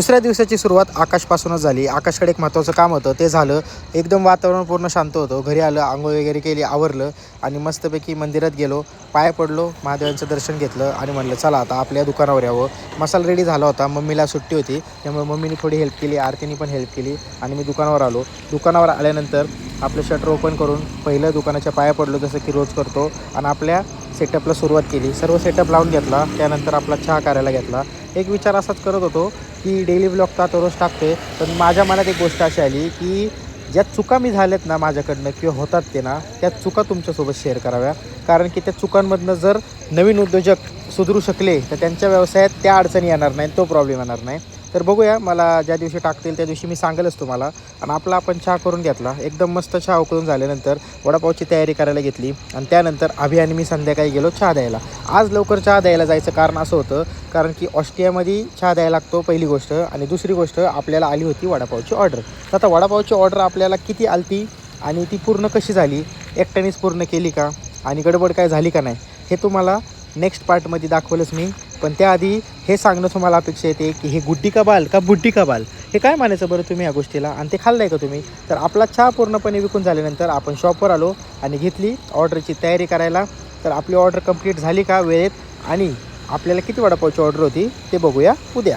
दुसऱ्या दिवसाची सुरुवात आकाशपासूनच झाली. आकाशकडे एक महत्त्वाचं काम होतं, ते झालं. एकदम वातावरण पूर्ण शांत होतं. घरी आलं, आंघोळ वगैरे केली, आवरलं आणि मस्तपैकी मंदिरात गेलो, पाय पडलो, महादेवांचं दर्शन घेतलं आणि म्हणलं चला आता आपल्या दुकानावर यावं. मसाला रेडी झाला होता, मम्मीला सुट्टी होती, त्यामुळे मम्मीने थोडी हेल्प केली, आरतीने पण हेल्प केली आणि मी दुकानावर आलो. दुकानावर आल्यानंतर आपलं शटर ओपन करून पहिलं दुकानाच्या पाया पडलो, जसं की रोज करतो, आणि आपल्या सेटअपला सुरुवात केली. सर्व सेटअप लावून घेतला. त्यानंतर आपला चहा करायला घेतला. एक विचार असाच करत होतो की डेली ब्लॉग तर आता रोज टाकते, पण माझ्या मनात एक गोष्ट अशी आली की ज्या चुका मी झाल्यात ना माझ्याकडनं किंवा होतात ते ना, त्या चुका तुमच्यासोबत शेअर कराव्या. कारण की त्या चुकांमधनं जर नवीन उद्योजक सुधरू शकले तर त्यांच्या व्यवसायात त्या अडचणी येणार नाही, तो प्रॉब्लेम येणार नाही. तर बघूया, मला ज्या दिवशी टाकतील त्या दिवशी मी सांगेलच तुम्हाला. आणि आपला आपण चहा करून घेतला. एकदम मस्त चहा उकळून झाल्यानंतर वडापावची तयारी करायला घेतली आणि त्यानंतर अभि आणि मी संध्याकाळी गेलो चहा द्यायला. आज लवकर चहा द्यायला जायचं कारण असं होतं, कारण की ऑस्ट्रियामध्ये चहा द्यायला लागतो पहिली गोष्ट, आणि दुसरी गोष्ट आपल्याला आली होती वडापावची ऑर्डर. तर आता वडापावची ऑर्डर आपल्याला किती आली आणि ती पूर्ण कशी झाली, एकट्यानेच पूर्ण केली का आणि गडबड काय झाली का नाही, हे तुम्हाला नेक्स्ट पार्टमध्ये दाखवलंच मी. पण त्याआधी हे सांगणं तुम्हाला अपेक्षा येते की हे गुड्डी का बाल का बुड्डी का बाल, हे काय म्हणायचं बरं तुम्ही या गोष्टीला, आणि ते खाल्लं आहे का तुम्ही. तर आपला चहा पूर्णपणे विकून झाल्यानंतर आपण शॉपवर आलो आणि घेतली ऑर्डरची तयारी करायला. तर आपली ऑर्डर कंप्लीट झाली का वेळेत, आणि आपल्याला किती वडापावची ऑर्डर होती ते बघूया उद्या.